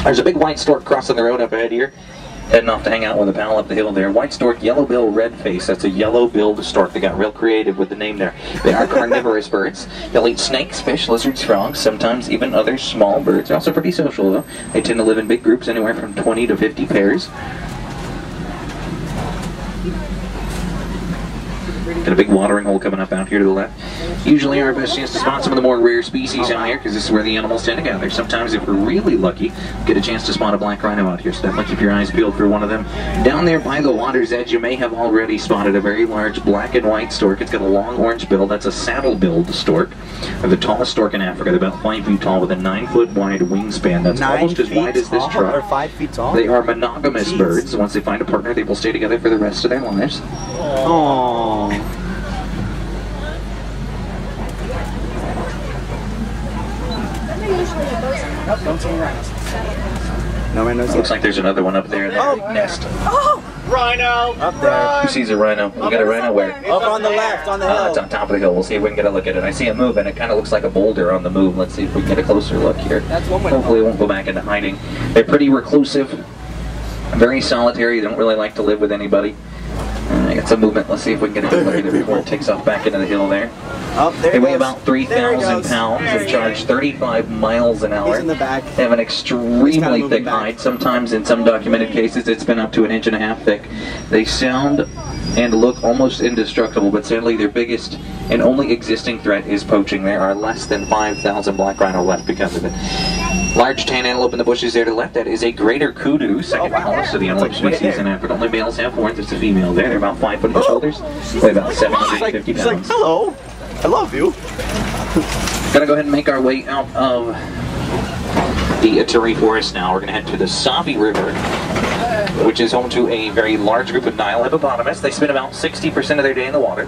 There's a big white stork crossing the road up ahead here, heading off to hang out with a pal up the hill there. White stork, yellow-billed redface. That's a yellow-billed stork. They got real creative with the name there. They are carnivorous birds. They'll eat snakes, fish, lizards, frogs, sometimes even other small birds. They're also pretty social, though. They tend to live in big groups, anywhere from 20 to 50 pairs. Got a big watering hole coming up out here to the left. Usually our best chance to spot some of the more rare species out here, because this is where the animals tend to gather. Sometimes if we're really lucky, get a chance to spot a black rhino out here, so definitely keep your eyes peeled for one of them. Down there by the water's edge, you may have already spotted a very large black and white stork. It's got a long orange bill. That's a saddle-billed stork. They're the tallest stork in Africa. They're about 5 feet tall with a 9-foot wide wingspan. That's almost as wide as this truck. Or 5 feet tall? They are monogamous birds. Once they find a partner, they will stay together for the rest of their lives. Aww. No rhinos. Looks like there's another one up there in the nest. Oh! Rhino! Up there. Who sees a rhino? We got a rhino where? Up on the left, on the hill. It's on top of the hill. We'll see if we can get a look at it. I see it moving. It kind of looks like a boulder on the move. Let's see if we can get a closer look here. That's one way. Hopefully it won't go back into hiding. They're pretty reclusive, very solitary. They don't really like to live with anybody. I got some movement. Let's see if we can get a good look at it before it takes off back into the hill there. Oh, there they weigh about 3,000 pounds. They charge 35 miles an hour. He's in the back. They have an extremely thick hide. Sometimes, in some documented cases, it's been up to 1.5 inches thick. They sound and look almost indestructible, but sadly their biggest and only existing threat is poaching. There are less than 5,000 black rhino left because of it. Large tan antelope in the bushes there to the left. That is a greater kudu, second tallest of the antelope species in Africa. Only males have horns. It's a female there. They're about 5 foot in the shoulders. Weigh about 750 pounds. She's like, hello, I love you. Gonna go ahead and make our way out of the Aturi Forest now. We're gonna head to the Savi River, which is home to a very large group of Nile hippopotamus. They spend about 60% of their day in the water.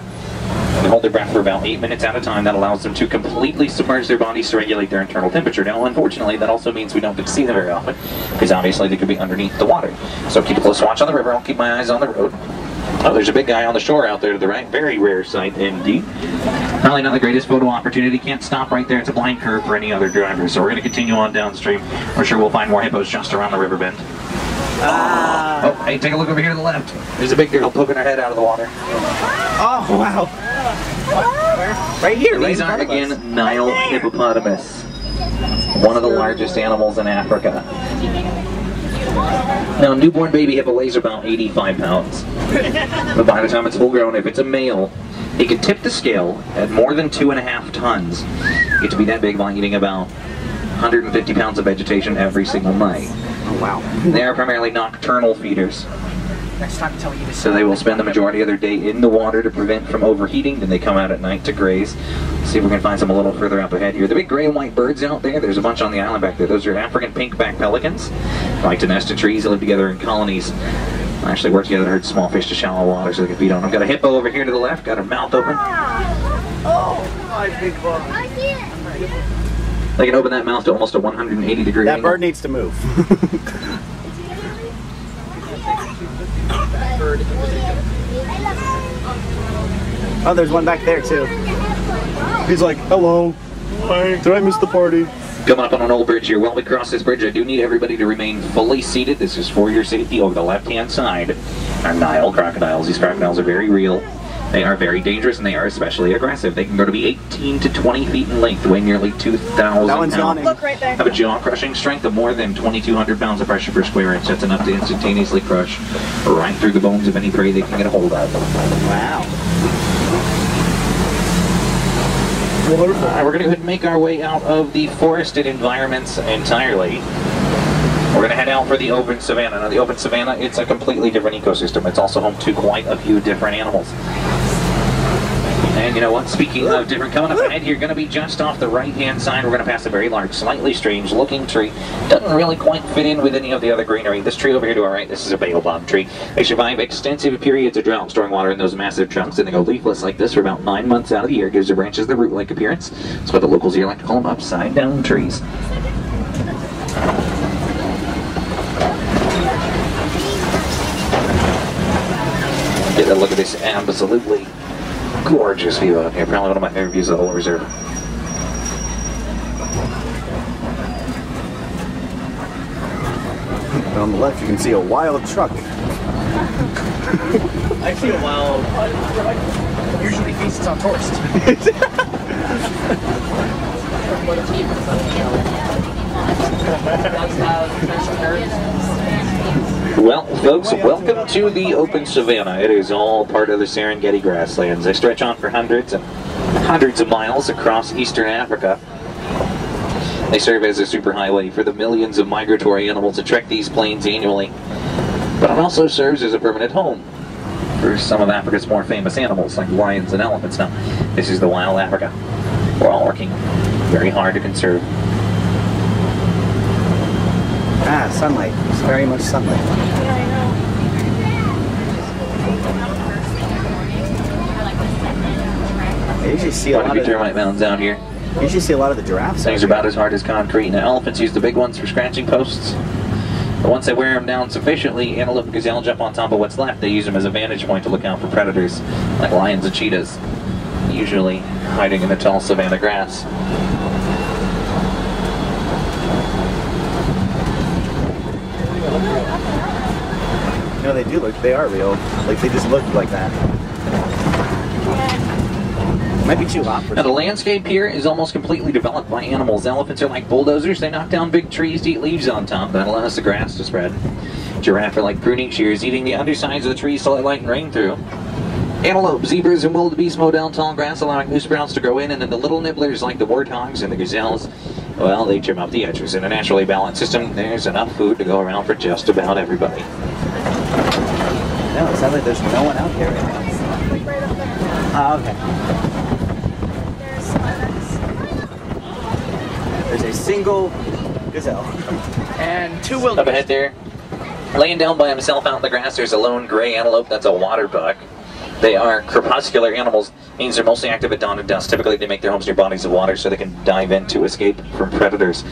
They hold their breath for about 8 minutes at a time. That allows them to completely submerge their bodies to regulate their internal temperature. Now, unfortunately, that also means we don't get to see them very often, because obviously they could be underneath the water. So keep a close watch on the river. I'll keep my eyes on the road. Oh, there's a big guy on the shore out there to the right. Very rare sight indeed. Probably not the greatest photo opportunity. Can't stop right there. It's a blind curve for any other driver. So we're going to continue on downstream. We're sure we'll find more hippos just around the river bend. Oh, hey, take a look over here to the left. There's a big girl poking her head out of the water. Oh, wow. Right here. These are, again, Nile hippopotamus. One of the largest animals in Africa. Now, a newborn baby hippo weighs about 85 pounds. But by the time it's full grown, if it's a male, it can tip the scale at more than 2.5 tons. Get to be that big by eating about 150 pounds of vegetation every single night. Oh, wow. They are primarily nocturnal feeders. Next time, tell you to So they will spend the majority of their day in the water to prevent from overheating, then they come out at night to graze. Let's see if we can find some a little further up ahead here. The big gray and white birds out there, there's a bunch on the island back there. Those are African pinkback pelicans. They like to nest in trees. They live together in colonies. They actually work together to herd small fish to shallow water so they can feed on them. Got a hippo over here to the left, got her mouth open. Oh, my big bug. They can open that mouth to almost a 180-degree That angle. bird needs to move. Oh, there's one back there too. He's like, hello. Hi. Did I miss the party? Coming up on an old bridge here. While we cross this bridge, I do need everybody to remain fully seated. This is for your safety. Over the left-hand side are Nile crocodiles. These crocodiles are very real. They are very dangerous, and they are especially aggressive. They can grow to be 18 to 20 feet in length, weigh nearly 2,000 pounds. Look right there. Have a jaw-crushing strength of more than 2,200 pounds of pressure per square inch. That's enough to instantaneously crush right through the bones of any prey they can get a hold of. Wow. We're going to go ahead and make our way out of the forested environments entirely. We're going to head out for the open savanna. Now, the open savanna, it's a completely different ecosystem. It's also home to quite a few different animals. And you know what? Speaking of different, coming up ahead here, going to be just off the right-hand side. We're going to pass a very large, slightly strange-looking tree. Doesn't really quite fit in with any of the other greenery. This tree over here to our right, this is a baobab tree. They survive extensive periods of drought, storing water in those massive chunks, and they go leafless like this for about 9 months out of the year. Gives their branches the root-like appearance. That's what the locals here like to call them upside-down trees. Get a look at this absolutely gorgeous view out here. Probably one of my favorite views of the whole reserve. And on the left, you can see a wild truck. I see a wild. Usually feasts on tourists. Well, folks, welcome to the open savanna. It is all part of the Serengeti grasslands. They stretch on for hundreds and hundreds of miles across eastern Africa. They serve as a superhighway for the millions of migratory animals that trek these plains annually. But it also serves as a permanent home for some of Africa's more famous animals, like lions and elephants. Now, this is the wild Africa. We're all working very hard to conserve. Ah, sunlight. It's very much sunlight. I usually see a lot of termite mounds out here. You usually see a lot of the giraffes. Things are about as hard as concrete. Now, elephants use the big ones for scratching posts. But once they wear them down sufficiently, antelope and gazelle jump on top of what's left. They use them as a vantage point to look out for predators, like lions and cheetahs, usually hiding in the tall savanna grass. No, they do look, they are real. Like, they just look like that. Might be too hot for Now, the landscape here is almost completely developed by animals. Elephants are like bulldozers. They knock down big trees to eat leaves on top. That allows the grass to spread. Giraffe are like pruning shears, eating the undersides of the trees to let light and rain through. Antelope, zebras, and wildebeest mow down tall grass, allowing new sprouts to grow in, and then the little nibblers like the warthogs and the gazelles, well, they trim up the edges. In a naturally balanced system, there's enough food to go around for just about everybody. No, it sounds like there's no one out here right now. Ah, okay. There's a single gazelle. And two wildebeest. Up ahead there, laying down by himself out in the grass, there's a lone gray antelope. That's a water buck. They are crepuscular animals, means they're mostly active at dawn and dusk. Typically they make their homes near bodies of water so they can dive in to escape from predators.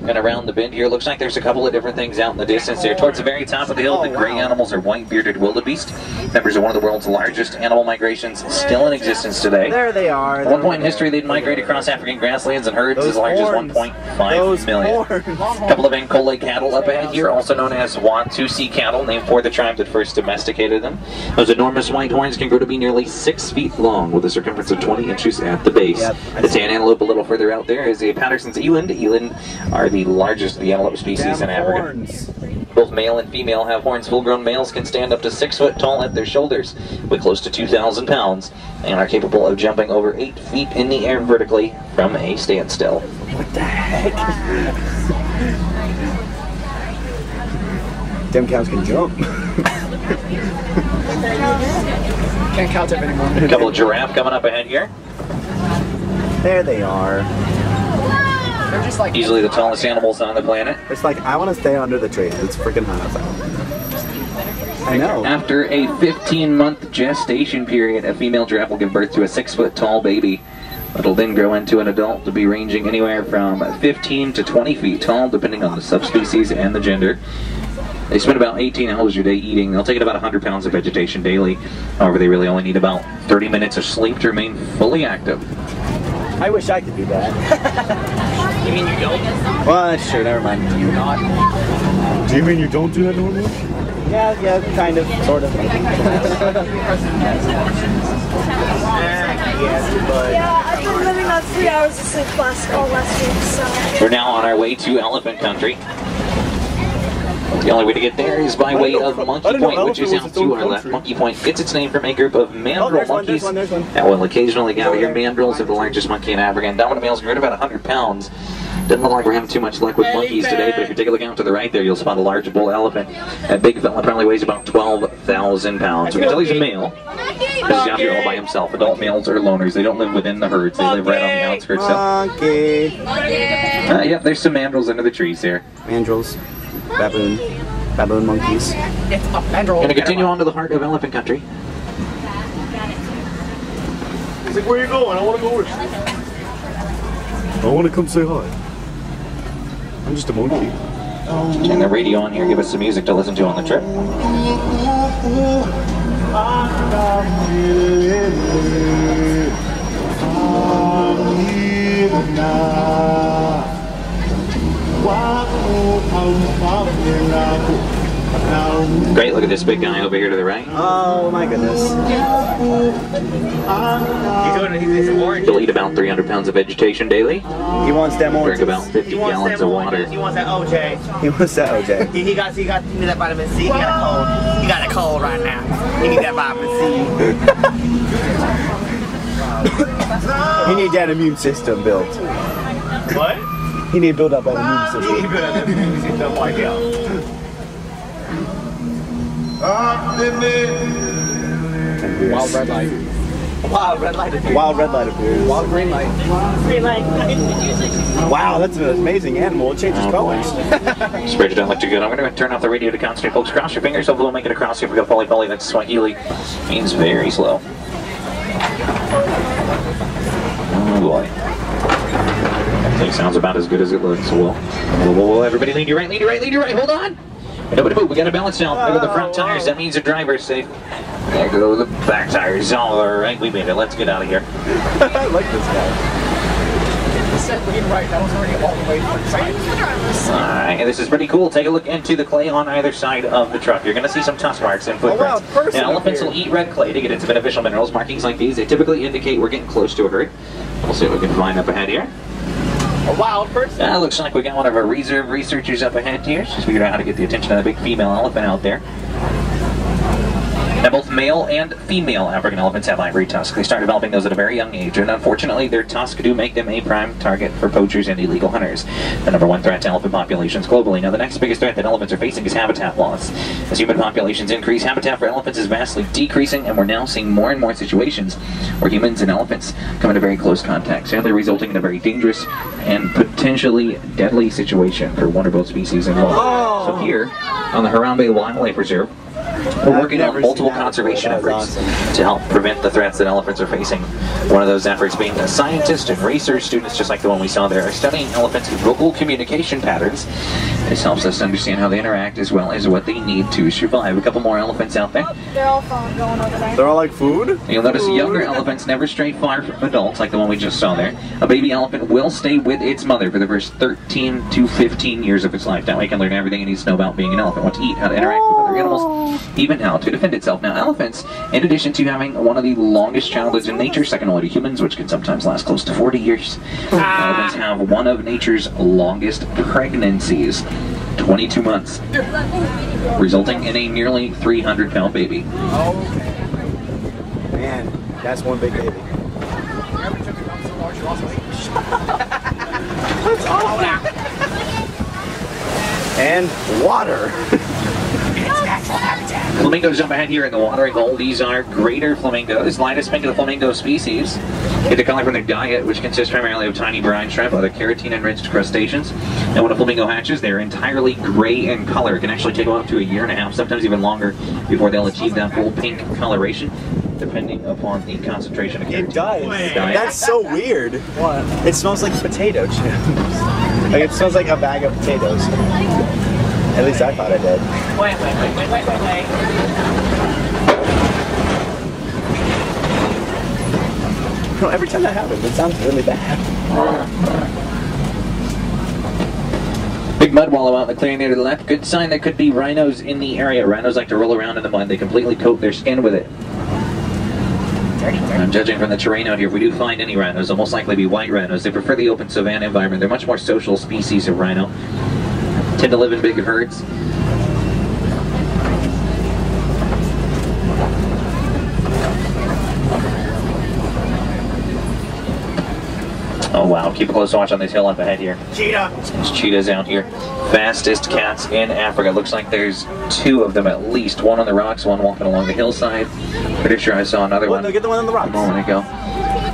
And around the bend here, looks like there's a couple of different things out in the distance there. Towards the very top of the hill, the gray animals are white-bearded wildebeest, members of one of the world's largest animal migrations still in existence today. There they are. At one point in history, they'd migrate across African grasslands in herds as large as 1.5 million. A couple of Ankole cattle up ahead here, also known as Watusi cattle, named for the tribe that first domesticated them. Those enormous white horns can grow to be nearly 6 feet long, with a circumference of 20 inches at the base. The tan antelope a little further out there is a Patterson's eland. Eland are the largest of the antelope species in Africa. Horns. Both male and female have horns. Full-grown males can stand up to 6 foot tall at their shoulders, weigh close to 2,000 pounds, and are capable of jumping over 8 feet in the air vertically from a standstill. What the heck? Them cows can jump. Can't count them anymore. A couple of giraffe coming up ahead here. There they are. They're just like Easily the tallest animals on the planet. It's like, I want to stay under the tree. It's freaking hot outside. I know. After a 15-month gestation period, a female giraffe will give birth to a 6 foot tall baby. It'll then grow into an adult to be ranging anywhere from 15 to 20 feet tall, depending on the subspecies and the gender. They spend about 18 hours a day eating. They'll take in about 100 pounds of vegetation daily. However, they really only need about 30 minutes of sleep to remain fully active. I wish I could do that. You mean you don't? Well, that's true. Never mind. You're not. Do you mean you don't do that normally? Yeah, kind of, sort of. Yes, but Yeah, I've been living on 3 hours of sleep last week, so. We're now on our way to elephant country. The only way to get there is by way of Monkey Point, which is out to our left. Monkey Point gets its name from a group of mandrill monkeys that will occasionally gather here. Mandrills are the largest monkey in Africa, and dominant males can grow to about 100 pounds. Doesn't look like we're having too much luck with monkeys today, but if you take a look out to the right there, you'll spot a large bull elephant. That big fella probably weighs about 12,000 pounds. We can tell he's a male, because he's out here all by himself. Adult males are loners. They don't live within the herds. They live right on the outskirts. Monkey. Yep, there's some mandrills under the trees there. Mandrills. Baboon monkeys. it's a mandrill. Going to continue on to the heart of elephant country. He's like, where are you going? I want to go with you. I want to come say hi. I'm just a monkey. Turn the radio on here, give us some music to listen to on the trip. Great, look at this big guy over here to the right. Oh my goodness. He'll eat about 300 pounds of vegetation daily. He wants them oranges. Drink about 50 gallons of water. He wants that OJ. He wants that OJ. He got that vitamin C. He got a cold. He got a cold right now. He need that vitamin He need that immune system built. What? He need to build up that immune system. He need to build up that immune system like him. Wild red light. Wild red light appears. Wild red light appears. Wild green light. Green light. Wow, that's an amazing animal. It changes colors. Spread it out like too good. I'm going to turn off the radio to concentrate, folks. Cross your fingers, hopefully we'll make it across here. We got Polly Polly, that's Swahili. Means very slow. Oh boy. That sounds about as good as it looks. Whoa, everybody lean your right, lean your right, lean your right. Hold on. Nobody move. We got to balance now. There go the front tires. That means the driver's safe. There go the back tires. All right, we made it. Let's get out of here. I like this guy. He said lean right. That was already all the way to the side. Alright, this is pretty cool. Take a look into the clay on either side of the truck. You're going to see some tusk marks and footprints. Now, elephants will eat red clay to get its beneficial minerals. Markings like these, they typically indicate we're getting close to a herd. We'll see what we can find up ahead here. A wild person. Looks like we got one of our reserve researchers up ahead here. She's figured out how to get the attention of the big female elephant out there. Now, both male and female African elephants have ivory tusks. They start developing those at a very young age, and unfortunately, their tusks do make them a prime target for poachers and illegal hunters. The #1 threat to elephant populations globally. Now, the next biggest threat that elephants are facing is habitat loss. As human populations increase, habitat for elephants is vastly decreasing, and we're now seeing more and more situations where humans and elephants come into very close contact, sadly resulting in a very dangerous and potentially deadly situation for one or both species involved. So here, on the Harambe Wildlife Reserve, we're working on multiple conservation efforts to help prevent the threats that elephants are facing. One of those efforts being the scientists and research students, just like the one we saw there, are studying elephants' vocal communication patterns. This helps us understand how they interact as well as what they need to survive. A couple more elephants out there. They're all going over there. They're all like food? You'll notice younger elephants never stray far from adults, like the one we just saw there. A baby elephant will stay with its mother for the first 13 to 15 years of its life. That way it can learn everything it needs to know about being an elephant, what to eat, how to interact with other animals, even how to defend itself. Now, elephants, in addition to having one of the longest childhoods in nature, second only to humans, which can sometimes last close to 40 years, elephants have one of nature's longest pregnancies, 22 months, resulting in a nearly 300-pound baby. Man, that's one big baby. That's awesome. And water. Flamingos up ahead here in the watering hole. These are greater flamingos, lightest pink of the flamingo species. Get the color from their diet, which consists primarily of tiny brine shrimp, other keratin-enriched crustaceans. And when a flamingo hatches, they're entirely gray in color. It can actually take up to a year and a half, sometimes even longer, before they'll achieve that full pink coloration, depending upon the concentration of keratin. It does. That's so weird. What? It smells like potato chips. Like it smells like a bag of potatoes. At least I thought it did. Wait. No, every time that happens, it sounds really bad. Big mud wallow out in the clearing there to the left. Good sign there could be rhinos in the area. Rhinos like to roll around in the mud. They completely coat their skin with it. I'm judging from the terrain out here, if we do find any rhinos, they'll most likely be white rhinos. They prefer the open savanna environment. They're much more social species of rhino. Tend to live in big herds. Oh wow, keep a close watch on this hill up ahead here. Cheetah! There's cheetahs out here. Fastest cats in Africa. Looks like there's two of them at least. One on the rocks, one walking along the hillside. Pretty sure I saw another one. Look at the one on the rocks. A moment ago.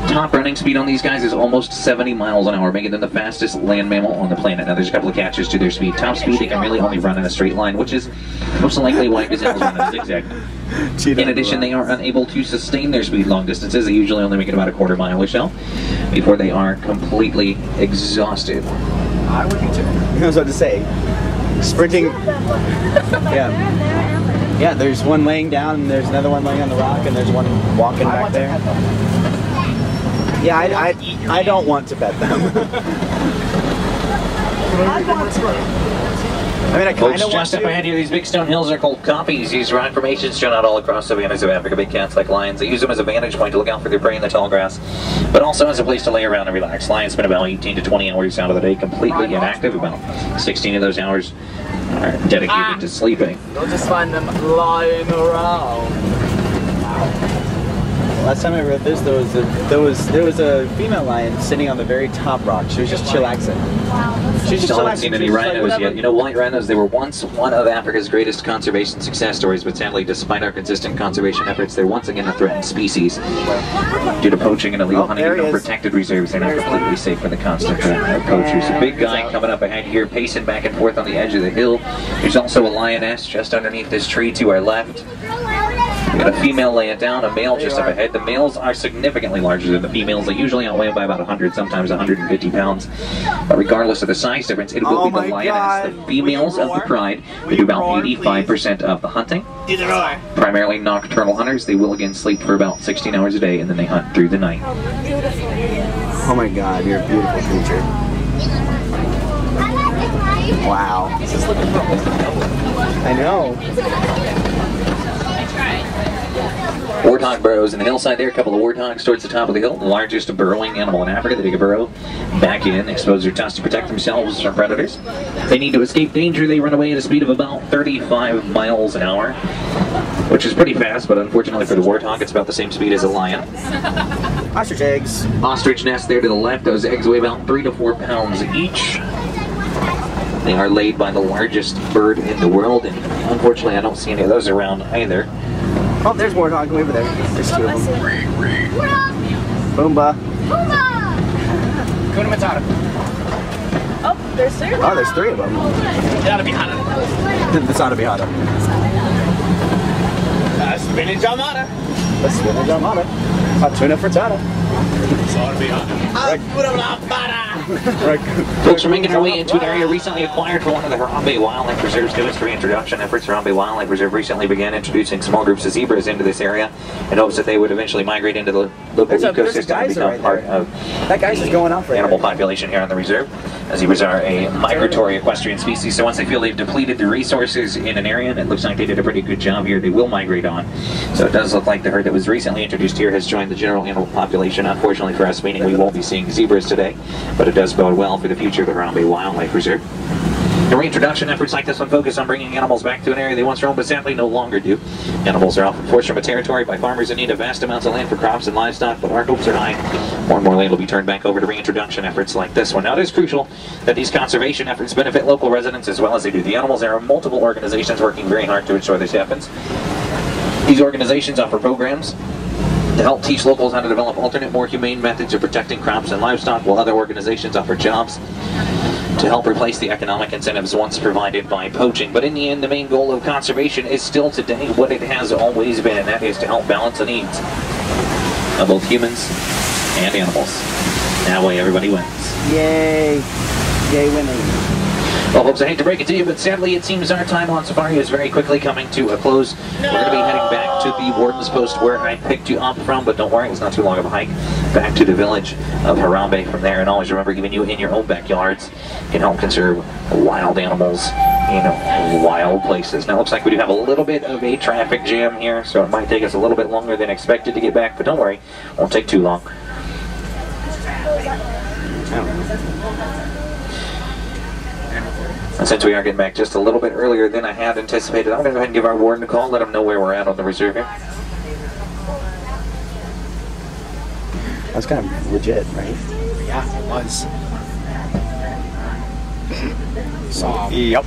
Top running speed on these guys is almost 70 miles an hour, making them the fastest land mammal on the planet. Now there's a couple of catches to their speed. Top speed, they can really only run in a straight line, which is most likely why gazelles run in a zigzag. In addition, they are unable to sustain their speed long distances. They usually only make it about a quarter mile or so before they are completely exhausted. I would be too. I was about to say, sprinting. Yeah, there's one laying down, and there's another one laying on the rock, and there's one walking back there. Yeah, I don't want to pet them. I'd want to. I mean, I kind Folks, of want just up to. ahead here, these big stone hills are called koppies. These rock formations shown out all across the savannas of Africa. Big cats like lions. They use them as a vantage point to look out for their prey in the tall grass, but also as a place to lay around and relax. Lions spend about 18 to 20 hours out of the day completely inactive. About 16 of those hours are dedicated to sleeping. You'll just find them lying around. Last time I read this, there was a female lion sitting on the very top rock. She was just chillaxing. She was just Still haven't chillaxing. seen any She was like, rhinos whatever. yet. You know, white rhinos, they were once one of Africa's greatest conservation success stories, but sadly, despite our consistent conservation efforts, they're once again a threatened species. Due to poaching and illegal hunting there in he no is. protected reserves, they're not completely safe from the constant threat of poachers. A big guy coming up ahead here, pacing back and forth on the edge of the hill. There's also a lioness just underneath this tree to our left. We got a female laying down, a male just up ahead. The males are significantly larger than the females. They usually outweigh by about 100, sometimes 150 pounds. But regardless of the size difference, it will Oh be the my lioness. God. The females of the pride, they do about 85% of the hunting. Primarily nocturnal hunters. They will again sleep for about 16 hours a day, and then they hunt through the night. Beautiful. Oh my God, you're a beautiful creature. Wow. I know. Warthog burrows in the hillside there. A couple of warthogs towards the top of the hill. The largest burrowing animal in Africa. They dig a burrow back in, expose their tusks to protect themselves from predators. If they need to escape danger, they run away at a speed of about 35 miles an hour, which is pretty fast, but unfortunately for the warthog, it's about the same speed as a lion. Ostrich eggs. Ostrich nest there to the left. Those eggs weigh about 3 to 4 pounds each. They are laid by the largest bird in the world, and unfortunately I don't see any of those around either. Oh, there's warthog over there. There's two of them. Boomba. Kuna Matata. Oh, there's three. Oh, there's three of them. It ought to be hotter. That's ought to be hotter. Spinach armada. Let's spinach armada. Hot tuna frittata. It ought to be hotter. Folks are making their way into an area recently acquired for one of the Harambe Wildlife Reserve's newest reintroduction efforts. Harambe Wildlife Reserve recently began introducing small groups of zebras into this area in hopes that they would eventually migrate into the local There's a ecosystem and geyser become right part there. of That guy's just going off right animal there. population here on the reserve. Zebras are a migratory equestrian species, so once they feel they've depleted the resources in an area, and it looks like they did a pretty good job here, they will migrate on. So it does look like the herd that was recently introduced here has joined the general animal population. Unfortunately for us, meaning we won't be seeing zebras today, but it does bode well for the future of the Harambe Wildlife Reserve. The reintroduction efforts like this one focus on bringing animals back to an area they once roamed, but sadly no longer do. Animals are often forced from a territory by farmers in need of vast amounts of land for crops and livestock, but our hopes are high. More and more land will be turned back over to reintroduction efforts like this one. Now it is crucial that these conservation efforts benefit local residents as well as they do the animals. There are multiple organizations working very hard to ensure this happens. These organizations offer programs to help teach locals how to develop alternate, more humane methods of protecting crops and livestock, while other organizations offer jobs to help replace the economic incentives once provided by poaching. But in the end, the main goal of conservation is still today what it has always been, and that is to help balance the needs of both humans and animals. That way everybody wins. Yay. Yay winning. Well, folks, I hate to break it to you, but sadly it seems our time on safari is very quickly coming to a close. We're going to be heading back to the Warden's Post where I picked you up from, but don't worry, it's not too long of a hike. Back to the village of Harambe from there, and always remember, even you in your own backyards can help conserve wild animals in wild places. Now, it looks like we do have a little bit of a traffic jam here, so it might take us a little bit longer than expected to get back, but don't worry, it won't take too long. And since we are getting back just a little bit earlier than I had anticipated, I'm going to go ahead and give our warden a call, let him know where we're at on the reserve here. That's kind of legit, right? Yeah, it was. Saw. Yep.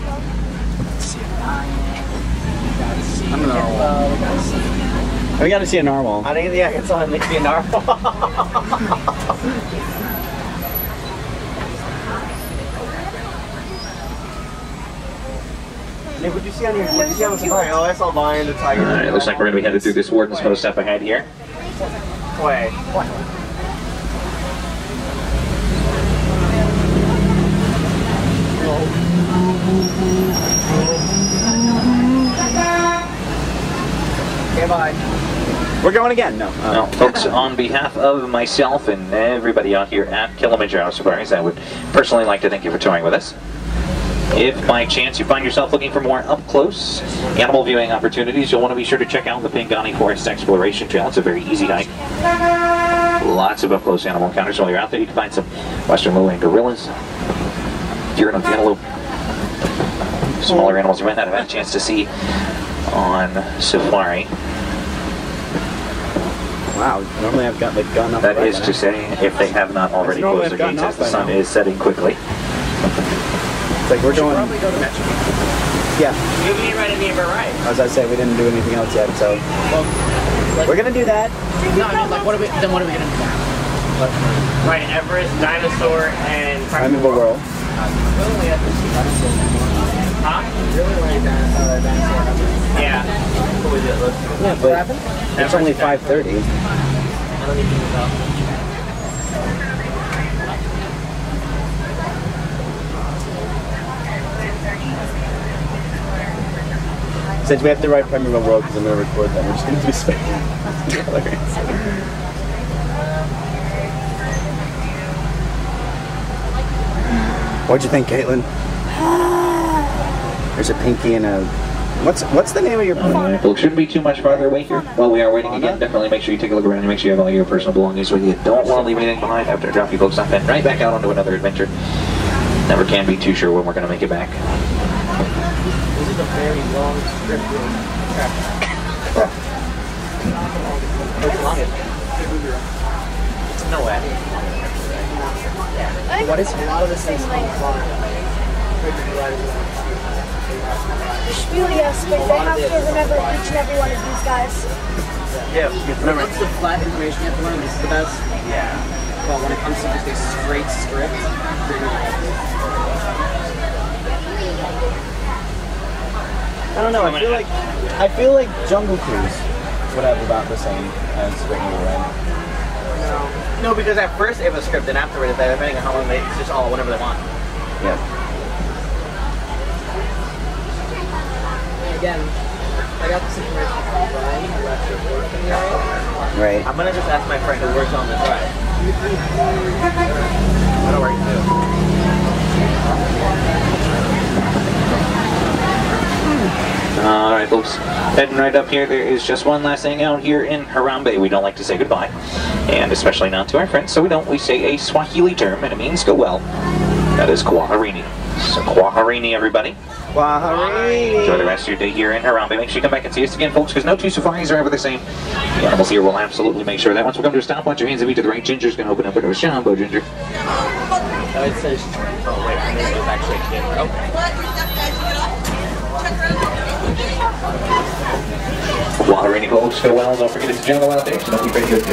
I don't know. We got to see a narwhal. I think I can saw him be a narwhal. Nick, what'd you see on your? What'd you see on the safari? Oh, I saw lion, the tiger. Alright, it looks like we're going to be headed through this Warden's Post up ahead here. Wait. What? Okay, bye. We're going again. No. Now, folks, on behalf of myself and everybody out here at Kilimanjaro Safaris, I would personally like to thank you for touring with us. If by chance you find yourself looking for more up-close animal viewing opportunities, you'll want to be sure to check out the Pangani Forest Exploration Trail. It's a very easy hike. Lots of up-close animal encounters. While you're out there, you can find some western lowland gorillas, deer and antelope, smaller animals you might not have had a chance to see on safari. Wow, normally I've got like gone up. That is to say, if they have not already closed their gates, as the sun is setting quickly. It's like we're going. Probably go to Metro. Yeah. You can get right in the Amber Ride. As I say, we didn't do anything else yet, so we're gonna do that. No, I mean, like, what are we gonna do now? Right, Everest, Dinosaur, and Primeval World. Huh? Yeah. Yeah, but it's only 5:30. Since we have to write Primeval World because I'm going to record that, we're just going to do spectaculars. What'd you think, Caitlin? There's a pinky and a... What's the name of your... Well, it shouldn't be too much farther away here. While we are waiting again, definitely make sure you take a look around and make sure you have all your personal belongings with you. Don't want to leave anything behind after I drop you folks off and right back out onto another adventure. Never can be too sure when we're going to make it back. This is a very long strip. No way. What is a lot of this things Yes, but they have to remember each and every one of these guys. Yeah, remember. When it comes to flat information you have to learn, this is the best. Yeah. But when it comes to just a straight script, I don't know, I feel like Jungle Cruise would have about the same as what you were in. No, because at first it was scripted, afterward, depending on how long they, it's just all whenever they want. Yeah. Again, I got this information from Brian, who actually works in the area. Right. I'm gonna just ask my friend who works on this ride. I don't work too. Alright folks, heading right up here, there is just one last thing out here in Harambe. We don't like to say goodbye, and especially not to our friends, so we say a Swahili term, and it means go well. That is Kwaherini. So Kwaherini, everybody. Kwaherini. Enjoy the rest of your day here in Harambe. Make sure you come back and see us again, folks, because no two safaris are ever the same. The animals here will absolutely make sure that once we come to a stop, watch your hands and feet to the right. Ginger's going to open up into a Shambo, Ginger. It says, oh wait, I think it was actually a kid. Okay. Kwaherini, folks, go well. Don't forget it's a jungle out there, so don't be very good.